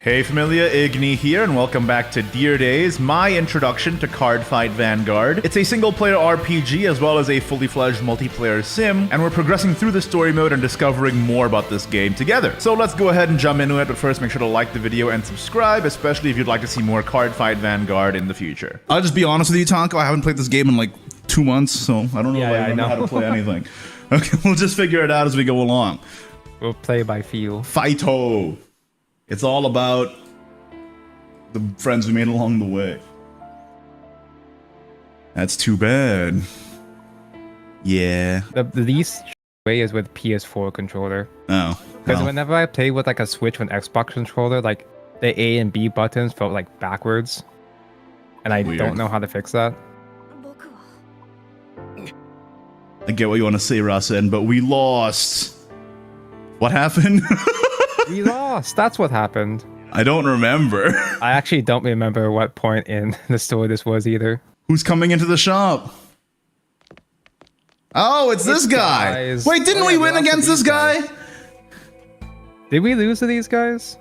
Hey familia, Igni here, and welcome back to Dear Days, my introduction to Cardfight Vanguard. It's a single-player RPG as well as a fully-fledged multiplayer sim, and we're progressing through the story mode and discovering more about this game together. So let's go ahead and jump into it, but first make sure to like the video and subscribe, especially if you'd like to see more Cardfight Vanguard in the future. I'll just be honest with you, Tonko, I haven't played this game in like 2 months, so I don't know if I I know know how to play anything. Okay, we'll just figure it out as we go along. We'll play by feel. Fighto! It's all about the friends we made along the way. That's too bad. Yeah. The least way is with PS4 controller. Oh. Because well. whenever I play with like a Switch with an Xbox controller, like the A and B buttons felt like backwards. And I Weird. don't know how to fix that. I get what you want to say, Rasen, but we lost. What happened? We lost. That's what happened. I don't remember. I actually don't remember what point in the story this was either. Who's coming into the shop? Oh, it's this guy. guys. Wait, didn't Oh, we yeah, win we lost to against this these guy? guys. Did we lose to these guys?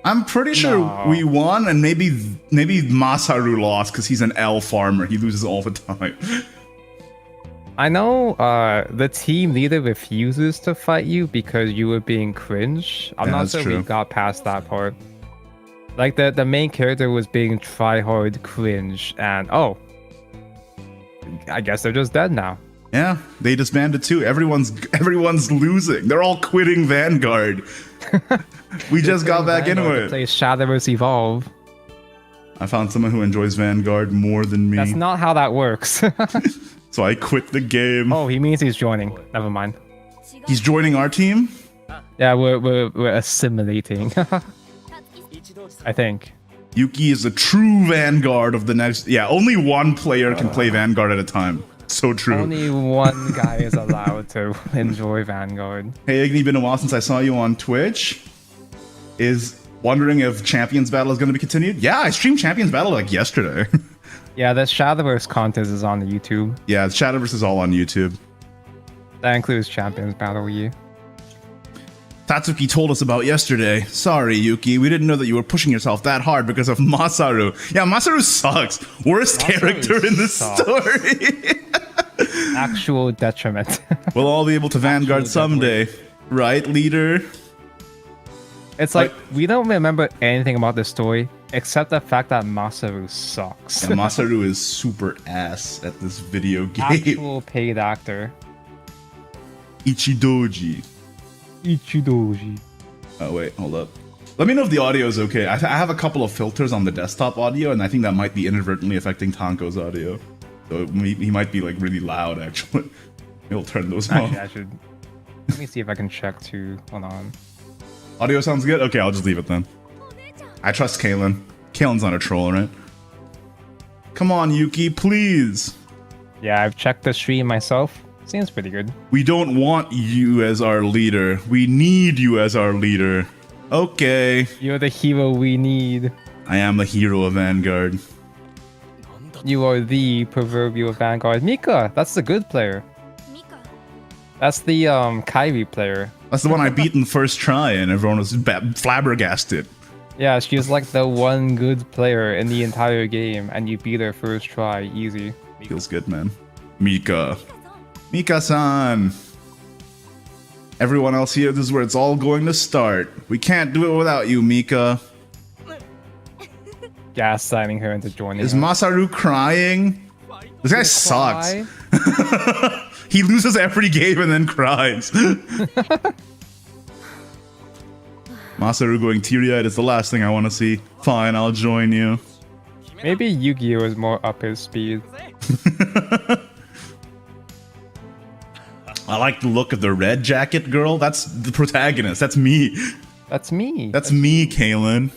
I'm pretty sure No. we won, and maybe Masaru lost because he's an L farmer. He loses all the time. I know the team leader refuses to fight you because you were being cringe. I'm Yeah, not that's sure true. we got past that part. Like the main character was being try-hard cringe, and oh, I guess they're just dead now. Yeah, they disbanded too. Everyone's losing. They're all quitting Vanguard. We just got back into Vanguard to it. play Shadowverse Evolve. I found someone who enjoys Vanguard more than me, That's not how that works. so I quit the game. Oh, he means he's joining. Never mind. He's joining our team? Yeah, we're assimilating. I think. Yuki is the true Vanguard of the next... Yeah, only one player can play Vanguard at a time. So true. Only one guy is allowed to enjoy Vanguard. Hey, Igni, been a while since I saw you on Twitch. Is wondering if Champions Battle is going to be continued? Yeah, I streamed Champions Battle like yesterday. Yeah, the Shadowverse contest is on the YouTube. Yeah, Shadowverse is all on YouTube. That includes Champions Battle Year. Tatsuki told us about yesterday. Sorry, Yuki, we didn't know that you were pushing yourself that hard because of Masaru. Yeah, Masaru sucks. Worst Masaru character in the sucks. story. Actual detriment. We'll all be able to Vanguard someday. Right, leader? It's like, we don't remember anything about this story except the fact that Masaru sucks. Yeah, Masaru is super ass at this video game. Actual paid actor. Ichidoji. Ichidoji. Oh, wait, hold up. Let me know if the audio is okay. I have a couple of filters on the desktop audio, and I think that might be inadvertently affecting Tonko's audio. So he might be like really loud, actually. He'll turn those Actually, off. I should... Let me see if I can check too. Hold on. Audio sounds good? Okay, I'll just leave it then. I trust Kalen. Kalen's not a troll, right? Come on, Yuki, please. Yeah, I've checked the stream myself. Seems pretty good. We don't want you as our leader. We need you as our leader. Okay. You're the hero we need. I am the hero of Vanguard. You are the proverbial Vanguard. Mika, that's the good player. That's the Kyrie player. That's the one I beat in the first try, and everyone was flabbergasted. Yeah, she's like the one good player in the entire game, and you beat her first try, easy. Feels good, man. Mika. Mika-san. Everyone else here, this is where it's all going to start. We can't do it without you, Mika. Gaslighting her into joining Is us. Masaru crying? This guy sucks. He loses every game and then cries. Masaru going teary-eyed is the last thing I want to see. Fine, I'll join you. Maybe Yu-Gi-Oh is more up his speed. I like the look of the red jacket girl. That's the protagonist. That's me. That's me. That's me, Kalen.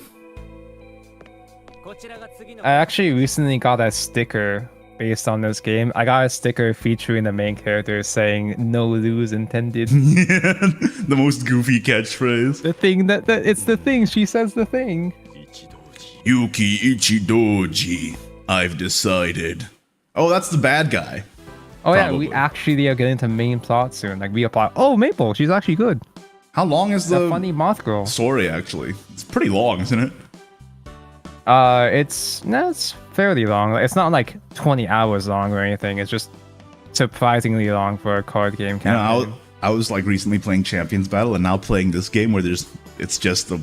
I actually recently got a sticker based on this game. I got a sticker featuring the main character saying "No lose intended." The most goofy catchphrase. The thing that it's the thing. She says the thing. Yuki Ichidoji. I've decided. Oh, that's the bad guy. Oh yeah, Probably. we actually are getting to main plot soon. Like we apply. Oh, Maple, she's actually good. How long is The the funny moth girl. story, actually? It's pretty long, isn't it? It's fairly long. It's not like 20 hours long or anything. It's just surprisingly long for a card game You know, campaign. I was like recently playing Champions Battle and now playing this game where it's just a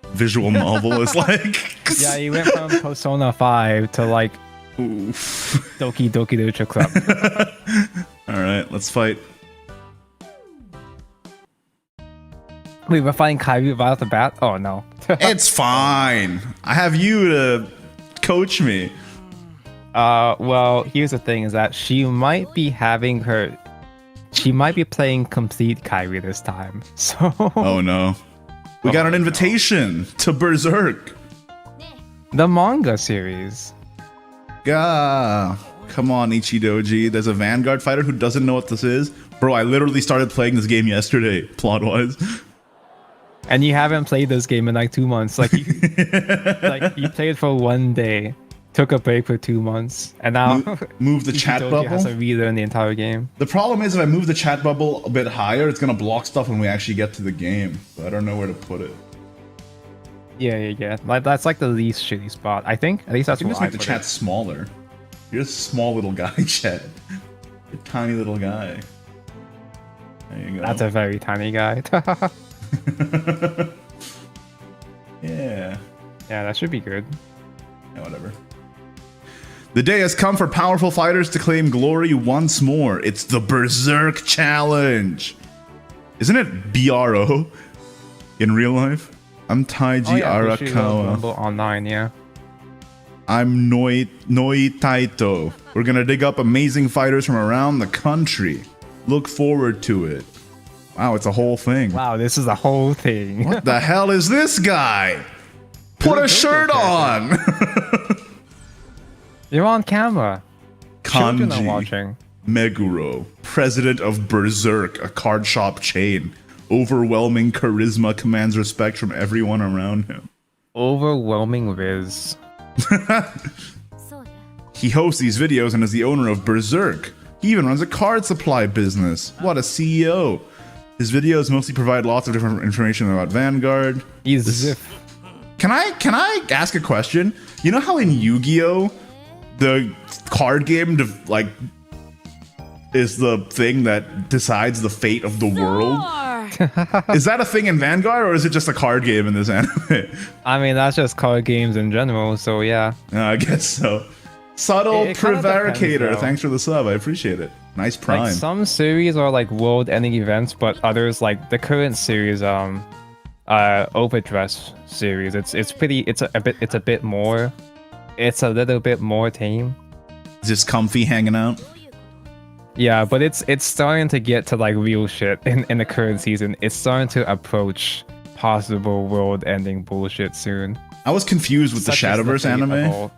visual novel. It's like Yeah, you went from Persona 5 to like oof. Doki Doki Literature Club. All right, let's fight. Wait, we're fighting Kyrie right off the bat? Oh no. It's fine. I have you to coach me. Well, here's the thing: is that she might be playing complete Kyrie this time. So. Oh no. We got an invitation to Berserk. The manga series. Gah. Come on, Ichidoji. There's a Vanguard fighter who doesn't know what this is. Bro, I literally started playing this game yesterday, plot-wise. And you haven't played this game in like 2 months. Like you played for 1 day, took a break for 2 months, and now Move the chat Ichidoji has to bubble. relearn the entire game. The problem is if I move the chat bubble a bit higher, it's going to block stuff when we actually get to the game. So I don't know where to put it. Yeah. Like that's like the least shitty spot. I think. At least I that's can what just I make the put chat it. smaller. You're a small little guy, Chat. You're a tiny little guy. There you go. That's a very tiny guy. Yeah. Yeah, that should be good. Yeah, whatever. The day has come for powerful fighters to claim glory once more. It's the Berserk Challenge. Isn't it BRO in real life? I'm Taiji Arakawa. Rumble Online, yeah. I'm Noi Taito. We're gonna dig up amazing fighters from around the country. Look forward to it. Wow, it's a whole thing. Wow, this is a whole thing. What the hell is this guy? Put a shirt on! You're on camera. Children are Kanji watching. Meguro, president of Berserk, a card shop chain. Overwhelming charisma commands respect from everyone around him. Overwhelming Riz. He hosts these videos and is the owner of Berserk. He even runs a card supply business. What a CEO. His videos mostly provide lots of different information about Vanguard. He's Ziff. Can I ask a question? You know how in Yu-Gi-Oh, the card game is the thing that decides the fate of the world? Is that a thing in Vanguard, or is it just a card game in this anime? I mean, that's just card games in general, so yeah. I guess so. Subtle It kinda Prevaricator, depends, though. thanks for the sub, I appreciate it. Nice prime. Like some series are like world-ending events, but others, like the current series, Overdress series, it's a little bit more tame. Just comfy hanging out. Yeah, but it's starting to get to like real shit in the current season. It's starting to approach possible world-ending bullshit soon. I was confused with the Such as Shadowverse fate of anime. all-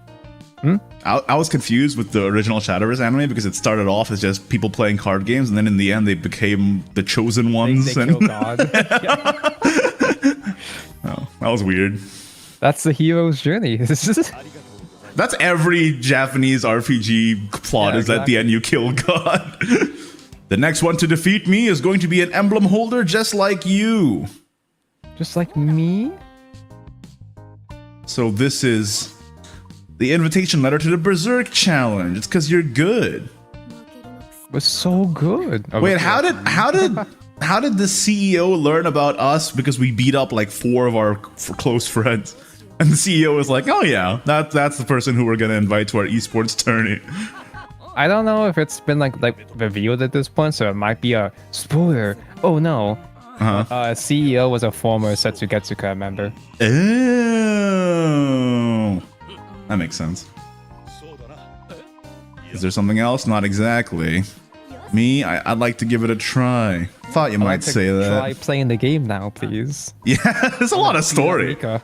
I was confused with the original Shadowverse anime because it started off as just people playing card games, and then in the end they became the chosen ones. They kill God. Oh, that was weird. That's the hero's journey. That's every Japanese RPG plot, Yeah, is at the end you kill God. The next one to defeat me is going to be an emblem holder just like you. Just like me? So this is the invitation letter to the Berserk Challenge. It's because you're good. We're so good. Oh, Wait, how did the CEO learn about us? Because we beat up like 4 of our close friends, and the CEO was like, "Oh yeah, that's the person who we're gonna invite to our esports tourney." I don't know if it's been like revealed at this point, so it might be a spoiler. Oh no. CEO was a former Setsugetsuka member. Oh, that makes sense. Is there something else? Not exactly. Me, I'd like to give it a try. Thought you I'd might like to say that. Try playing the game now, please. Yeah, there's a lot of story. Mika.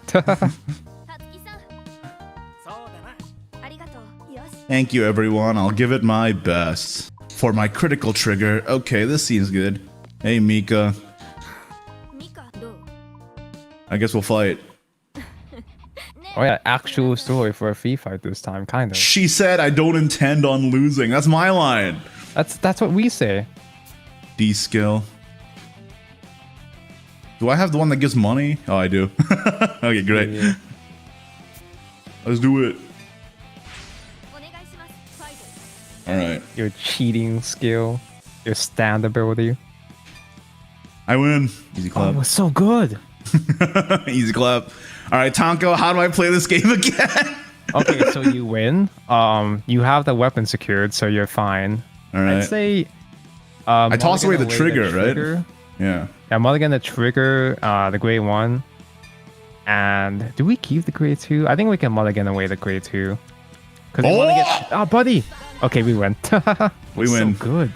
Thank you, everyone. I'll give it my best. For my critical trigger. Okay, this seems good. Hey, Mika. I guess we'll fight. Oh yeah, actual story for a free fight this time, kind of. She said, I don't intend on losing. That's my line. That's what we say. D skill. Do I have the one that gives money? Oh, I do. Okay, great. Yeah. Let's do it. All right. Your cheating skill, your stand ability. I win. Easy clap. Oh, it's so good. Easy clap. All right, Tonko, how do I play this game again? Okay, so you win. You have the weapon secured, so you're fine. All right. I'd say. I toss away the mulligan trigger, right? Yeah. Yeah, mulligan the trigger, the grade 1. And do we keep the grade 2? I think we can mulligan away the grade 2. Because we want to get. Oh, buddy! Okay, we win. We win. So good.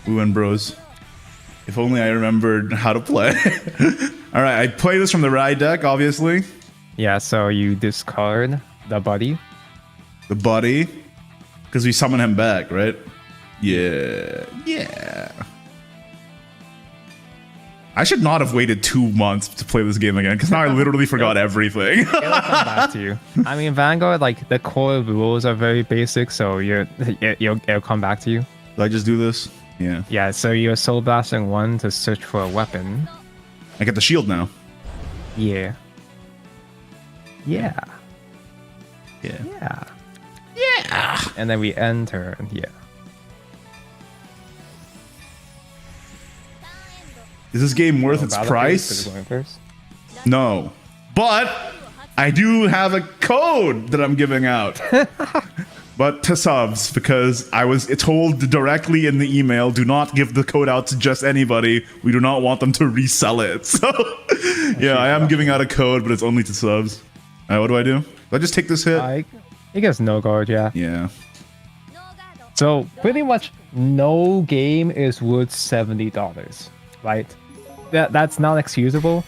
We win, bros. If only I remembered how to play. All right, I play this from the ride deck, obviously. Yeah, so you discard the buddy. The buddy. Because we summon him back, right? Yeah. Yeah. I should not have waited 2 months to play this game again, because now I literally forgot everything. It'll come back to you. I mean, Vanguard, like, the core rules are very basic, so it'll come back to you. Do I just do this? Yeah. Yeah, so you're soul blasting 1 to search for a weapon. I get the shield now. Yeah. Yeah. Yeah. Yeah. Yeah. And then we enter, and yeah. Is this game worth its price? No. But I do have a code that I'm giving out. But to subs, because I was told directly in the email, do not give the code out to just anybody. We do not want them to resell it. So, yeah, I am giving out a code, but it's only to subs. All right, what do I do? Do I just take this hit? He gets no guard, yeah. Yeah. So, pretty much no game is worth $70, right? That's not excusable.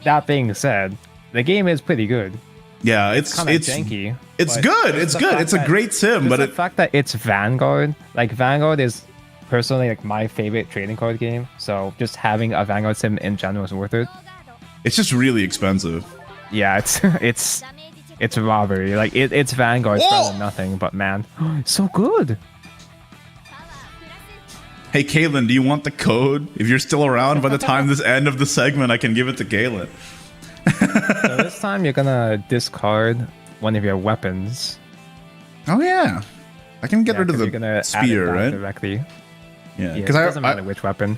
That being said, the game is pretty good. Yeah, it's janky. It's good. It's good. It's a great sim, but the fact that it's Vanguard, like Vanguard is personally like my favorite trading card game. So just having a Vanguard sim in general is worth it. It's just really expensive. Yeah, it's robbery. Like it's Vanguard, it's better than nothing. But man, it's so good. Hey, Caitlin, do you want the code? If you're still around by the time this end of the segment, I can give it to Caitlin. So this time you're gonna discard one of your weapons. Oh yeah, I can get rid of the spear, right? Directly. Yeah, because it doesn't matter which weapon.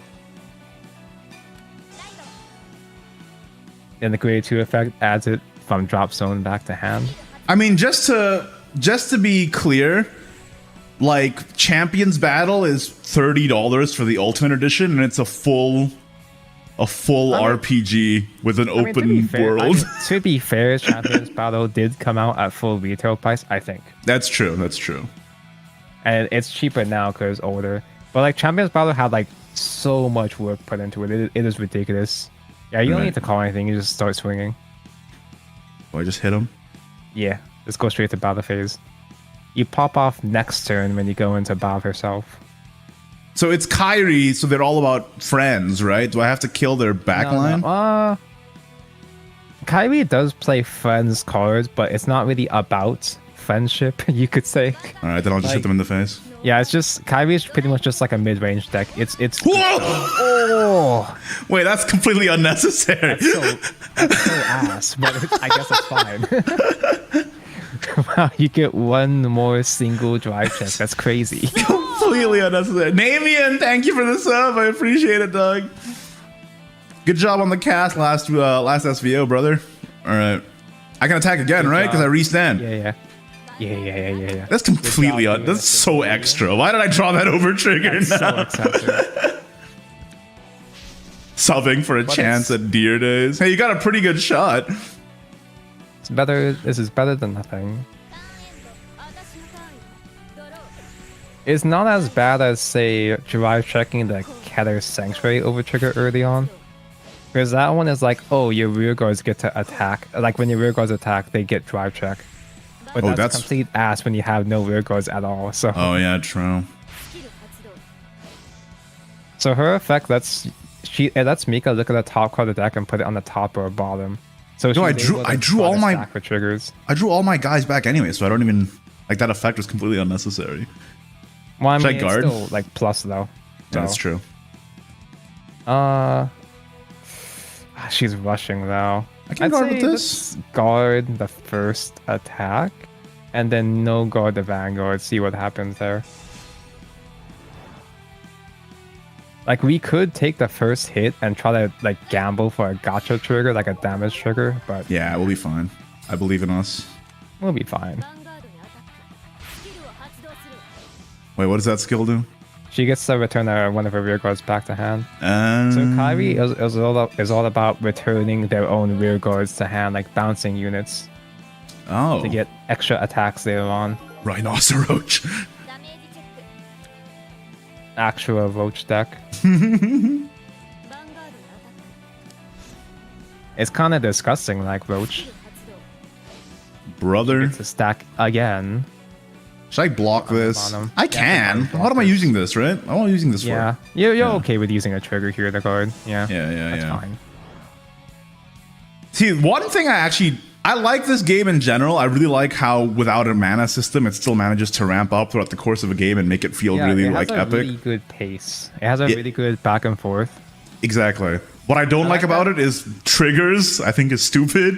And the grade 2 effect adds it from drop zone back to hand. I mean, just to be clear, like Champions Battle is $30 for the Ultimate Edition, and it's a full RPG with an open world. To be fair, Champions Battle did come out at full retail price, I think. That's true. That's true. And it's cheaper now because it's older. But like Champions Battle had like so much work put into it. It is ridiculous. Yeah, you don't need to call anything. You just start swinging. Oh, I just hit him? Yeah, just go straight to battle phase. You pop off next turn when you go into battle herself. So it's Kyrie, so they're all about friends, right? Do I have to kill their backline? No. Kyrie does play friends cards, but it's not really about friendship, you could say. All right, then I'll just hit them in the face. Yeah, it's just Kyrie is pretty much just like a mid-range deck. It's Whoa! Oh, wait, that's completely unnecessary. That's so ass, but I guess it's fine. Wow, you get one more single drive check. That's crazy. Completely unnecessary. Namian, thank you for the sub. I appreciate it, Doug. Good job on the cast last SVO, brother. All right, I can attack again, right? Because I restand. Yeah. That's completely that's so extra. Why did I draw that over trigger now? So excessive. Subbing for a chance at Dear Days. Hey, you got a pretty good shot. It's better. This is better than nothing. It's not as bad as, say, drive checking the Keter Sanctuary over trigger early on. Because that one is like, oh, your rear guards get to attack. Like when your rear guards attack, they get drive check. But that's complete ass when you have no rear guards at all. So. Oh yeah, true. So her effect lets Mika look at the top card of the deck and put it on the top or bottom. So no, I drew all my triggers. I drew all my guys back anyway, so I don't even like that effect was completely unnecessary. Well, I mean, it's still like plus though. That's true. She's rushing though. I can guard with say this. let's guard the first attack, and then no guard the Vanguard. See what happens there. Like we could take the first hit and try to like gamble for a gotcha trigger, like a damage trigger, but Yeah, we'll be fine. I believe in us. we'll be fine. Wait, what does that skill do? She gets to return one of her rear guards back to hand. So Kyrie is all about returning their own rear guards to hand, like bouncing units to get extra attacks later on. Rhinoceros. Actual Roach deck. It's kind of disgusting, like Roach. Brother. To stack again. Should I block this? bottom. I can. What am I using this, right? I'm not using this Yeah, for. you're okay with using a trigger here, the guard. Yeah, that's fine. See, one thing I like this game in general. I really like how without a mana system, it still manages to ramp up throughout the course of a game and make it feel really it has like a epic. really good pace. It has a really good back and forth. Exactly. What I don't like about it is triggers. I think is stupid,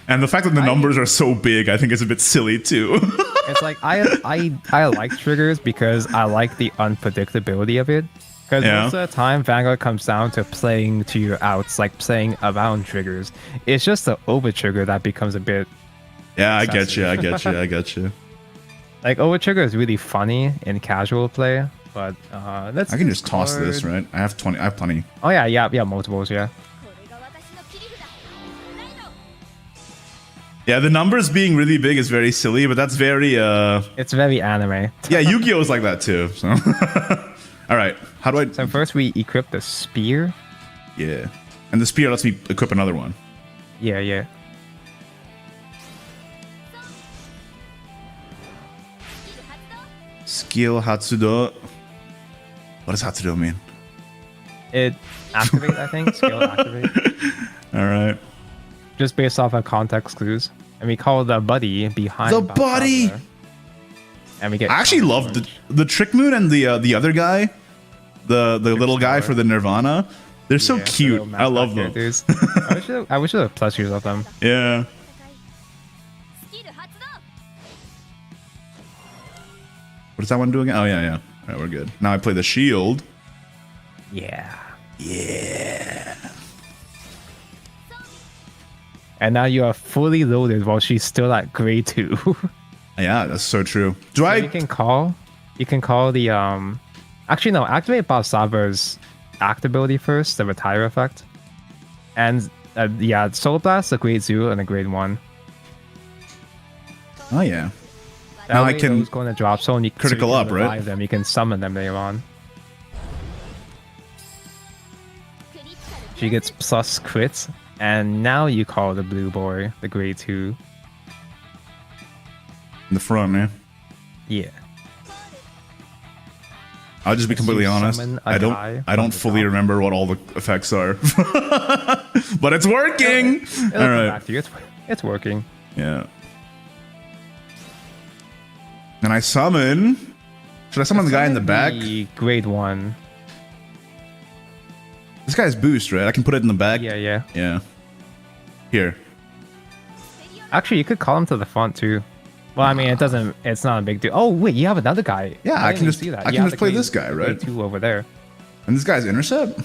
and the fact that the numbers are so big, I think is a bit silly too. It's like I like triggers because I like the unpredictability of it. Because most of the time, Vanguard comes down to playing to your outs, like playing around triggers. It's just the over trigger that becomes a bit. Yeah, I get you. I get you. I get you. Like over trigger is really funny in casual play, but let's. I can just toss this, right? I have 20. I have plenty. Oh yeah, multiples, yeah. Yeah, the numbers being really big is very silly, but that's very It's very anime. Yeah, Yu-Gi-Oh is like that too. So all right, how do I So first we equip the spear. Yeah. And the spear lets me equip another one. Yeah. Skill Hatsudo. What does Hatsudo mean? It activate, I think. Skill activate. All right. Just based off of context clues. And we call the buddy behind The buddy! And we get I actually love the Trick Moon and the other guy. The little guy for the Nirvana. They're so cute. I love them. I wish there were plushies of them. Yeah. What does that one do again? Oh, yeah. All right, we're good. Now I play the shield. Yeah. Yeah. And now you are fully loaded while she's still at grade 2. Yeah, that's so true. You can call the actually no, activate Bob Sava's act ability first, the retire effect. And Soul Blast, a grade 2 and a grade 1. Oh yeah. That now way I can those going to drop so you critical can up, right? revive them, you can summon them later on. She gets plus crits, and now you call the blue boy the grade 2. in the front, man. Yeah. I'll just be completely honest. I don't fully remember what all the effects are, but it's working. It'll all come right. back to you. It's working. Yeah. And I summon. Should I summon the guy in the back? Grade 1. This guy's boost, right? I can put it in the back. Yeah. Yeah. Here. Actually, you could call him to the front too. Well, I mean, it's not a big deal. Oh wait, you have another guy. Yeah, I can just see that. I can just play this guy, right? Grade 2 over there. And this guy's intercept.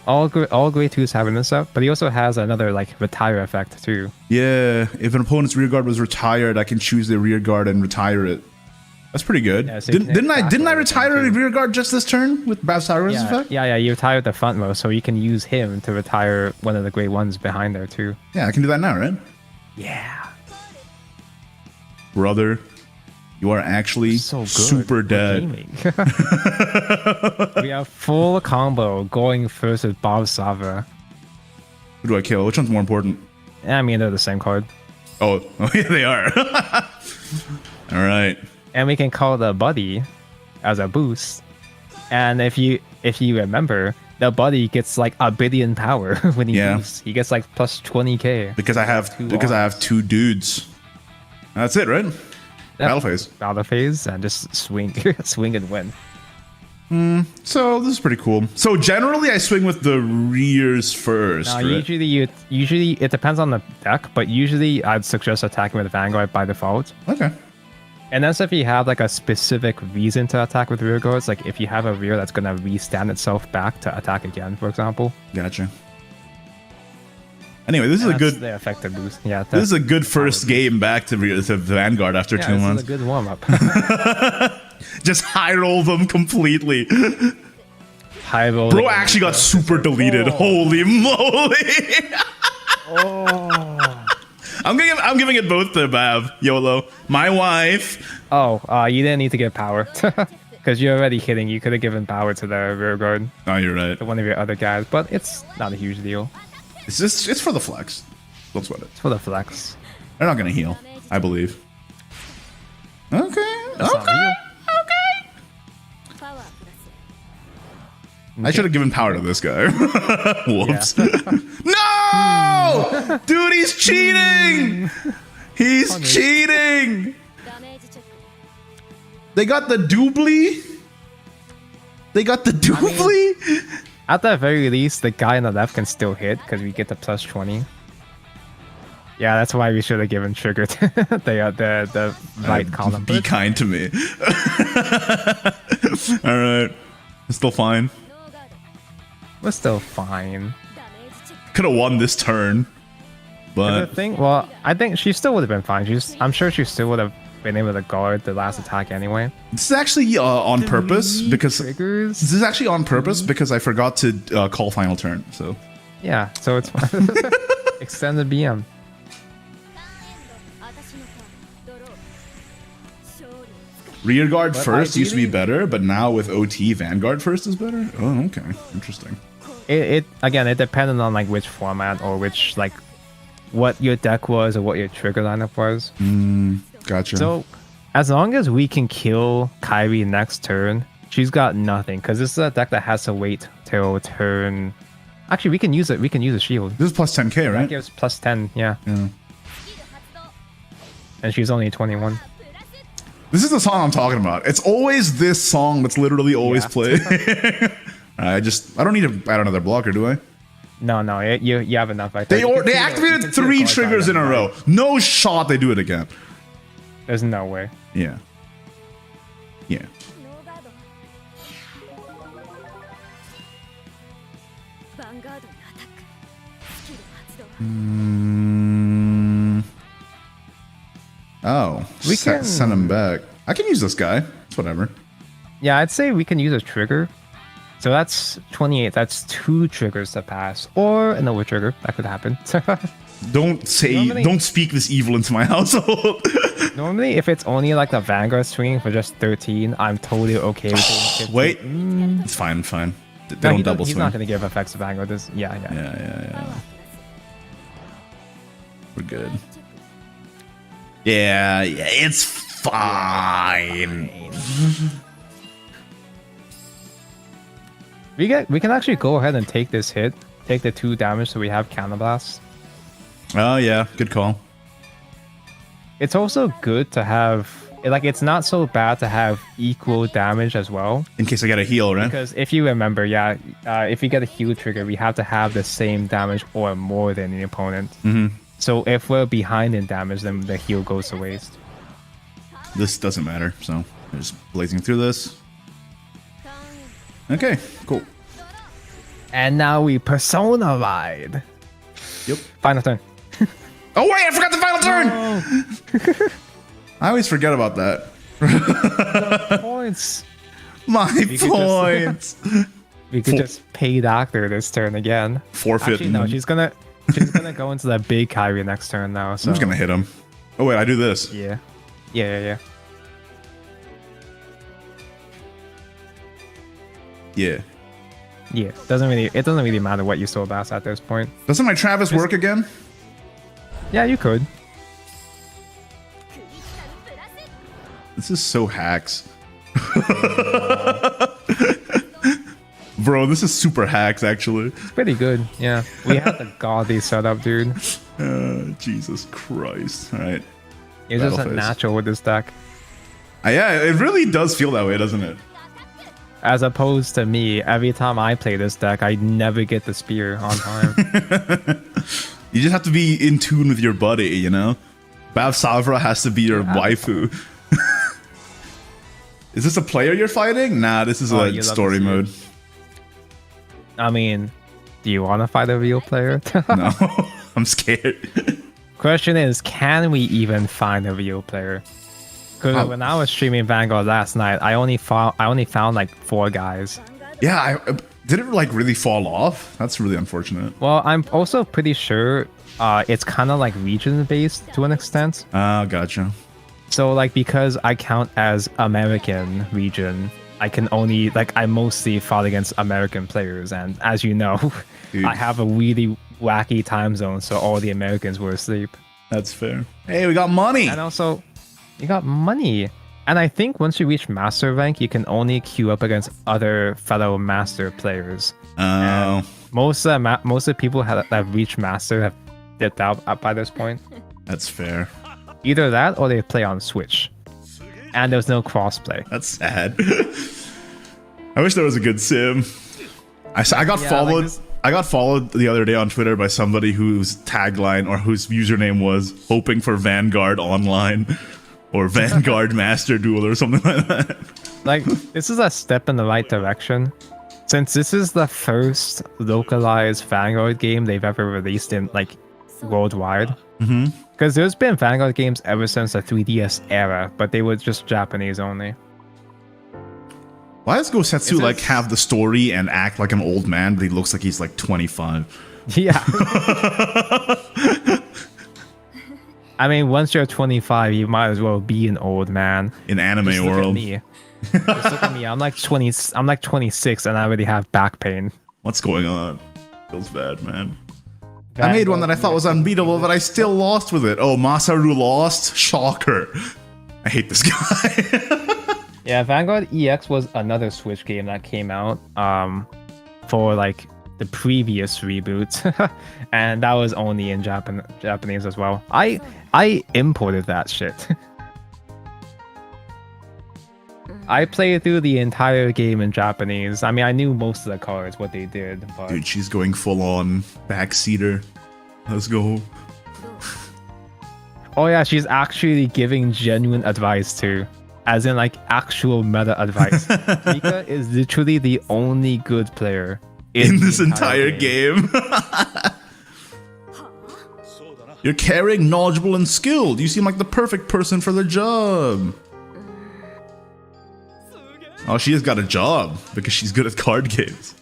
All grade 2s have intercept, but he also has another like retire effect too. Yeah, if an opponent's rear guard was retired, I can choose the rear guard and retire it. That's pretty good. Yeah, so you can Didn't I attack retire a rear guard just this turn with Bavsara's effect? Yeah, you retired the front row, so you can use him to retire one of the grade 1s behind there too. Yeah, I can do that now, right? Yeah. Brother, you are actually So good. super We're dead. gaming. We have full combo going first with Bob Sava. Who do I kill? Which one's more important? I mean, they're the same card. Oh yeah, they are. All right. And we can call the buddy as a boost. And if you remember, the buddy gets like a billion power when he boosts. He gets like plus 20k. Because I have two dudes. That's it, right? Battle phase. Battle phase and just swing and win. So this is pretty cool. So generally, I swing with the rears first. Now, right? usually it depends on the deck, but usually I'd suggest attacking with Vanguard by default. Okay. And that's if you have like a specific reason to attack with rear guards, like if you have a rear that's gonna restand itself back to attack again, for example. Gotcha. Anyway, this is a good. The effective boost. Yeah. This is a good first game back to Vanguard after 2 months. This is a good warm up. Just high roll them completely. High roll. Bro actually got super deleted. Holy moly! Oh. I'm giving it both to Bav. YOLO. My wife. Oh, you didn't need to give power. Because you're already hitting. You could have given power to the rear guard, Oh, you're right. to one of your other guys, but it's not a huge deal. It's for the flex. Don't sweat it. It's for the flex. They're not gonna heal, I believe. Okay. That's not Okay. heal. I should have given power to this guy. Whoops. No! Dude, he's cheating! He's cheating! They got the doubly? They got the doubly? At the very least, the guy on the left can still hit because we get the plus 20. Yeah, that's why we should have given trigger to the right column. Be kind to me. Alright. It's still fine. We're still fine. Could have won this turn. But Well, I think she still would have been fine. I'm sure she still would have been able to guard the last attack anyway. this is actually on purpose because Triggers? this is actually on purpose because I forgot to call final turn. So Yeah, so it's fine. Extend the BM. rear guard But first used to be ideally- better, but now with OT, Vanguard first is better. Oh, okay, interesting. It again, it depended on like which format or which like what your deck was or what your trigger lineup was. Gotcha. So as long as we can kill Kyrie next turn, she's got nothing because this is a deck that has to wait till turn. Actually, we can use it. We can use a shield. this is plus 10k, That right? gives plus 10. Yeah, Yeah. and she's only 21. This is the song I'm talking about. It's always this song that's literally always Yeah. played. I don't need to add another blocker, do I? No, you have enough. I They think. You can see you activated can see 3 cards on triggers in them, a row. right? No shot they do it again. There's no way. Yeah. Yeah. Oh, We can- send him back. I can use this guy. It's whatever. Yeah, I'd say we can use a trigger. So that's 28. That's 2 triggers to pass, or an over trigger. That could happen. Don't speak this evil into my household. Normally, if it's only like the Vanguard swinging for just 13, I'm totally okay with it. Wait, it's fine, fine. They No, don't double he's swing. not going to give effects to Vanguard. Yeah. Yeah. We're good. Yeah, it's fine. We can actually go ahead and take this hit, take the 2 damage, so we have Counterblast. Oh yeah, good call. It's also good to have, like, it's not so bad to have equal damage as well. In case I get a heal, right? Because if you remember, if you get a heal trigger, we have to have the same damage or more than the opponent. Mm-hmm. So if we're behind in damage, then the heal goes to waste. This doesn't matter, so I'm just blazing through this. Okay, cool. And now we Persona Ride. Yep. Final turn. Oh wait, I forgot the final turn! I always forget about that. Points. My could just- points. We could just pay Doctor this turn again. Forfeit. Actually, no, she's gonna go into that big Kyrie next turn now. So I'm just gonna hit him. Oh wait, I do this. Yeah. Yeah. Yeah. It doesn't really matter what you soul bass at this point. Doesn't my Travis work again? Yeah, you could. This is so hacks. Bro, this is super hacks actually. It's pretty good. Yeah. We had the gaudy setup, dude. Jesus Christ. Alright. You're just a Battle phase. natural with this deck. Yeah, it really does feel that way, doesn't it? As opposed to me, every time I play this deck, I never get the spear on time. You just have to be in tune with your buddy, you know? Bav Savra has to be your waifu. Is this a player you're fighting? Nah, this is a story mode. I mean, do you want to fight a real player? No, I'm scared. Question is, can we even find a real player? Because when I was streaming Vanguard last night, I only found like 4 guys. Yeah, did it like really fall off? That's really unfortunate. Well, I'm also pretty sure it's kind of like region based to an extent. Ah, gotcha. So like because I count as American region, I can only I mostly fought against American players, and as you know, dude, I have a really wacky time zone, so all the Americans were asleep. That's fair. Hey, we got money. And also, you got money. And I think once you reach master rank, you can only queue up against other fellow master players. Oh. Most of the people that have reached master have dipped out by this point. That's fair. Either that or they play on Switch. And there's no crossplay. That's sad. I wish there was a good sim. I got followed. I got followed the other day on Twitter by somebody whose tagline or whose username was "hoping for Vanguard Online" or "Vanguard Master Duel" or something like that. Like, this is a step in the right direction. Since this is the first localized Vanguard game they've ever released in worldwide. Because there's been Vanguard games ever since the 3DS era, but they were just Japanese only. Why does Gosetsu have the story and act like an old man, but he looks like he's like 25? Yeah. I mean, once you're 25, you might as well be an old man. In anime Just world. Look at me. Just look at me. I'm like 26 and I already have back pain. What's going on? Feels bad, man. I made one that I thought was unbeatable, but I still lost with it. Oh, Masaru lost? Shocker. I hate this guy. Yeah, Vanguard EX was another Switch game that came out for the previous reboot. And that was only in Japanese as well. I imported that shit. I played through the entire game in Japanese. I mean, I knew most of the cards, what they did. But... Dude, she's going full on backseater. Let's go. Oh yeah, she's actually giving genuine advice too. As in actual meta advice. Mika is literally the only good player in this entire game. You're caring, knowledgeable, and skilled. You seem like the perfect person for the job. Oh, she has got a job because she's good at card games.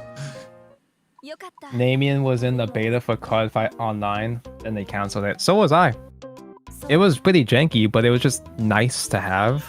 Namian was in the beta for Cardfight Online, and they canceled it. So was I. It was pretty janky, but it was just nice to have.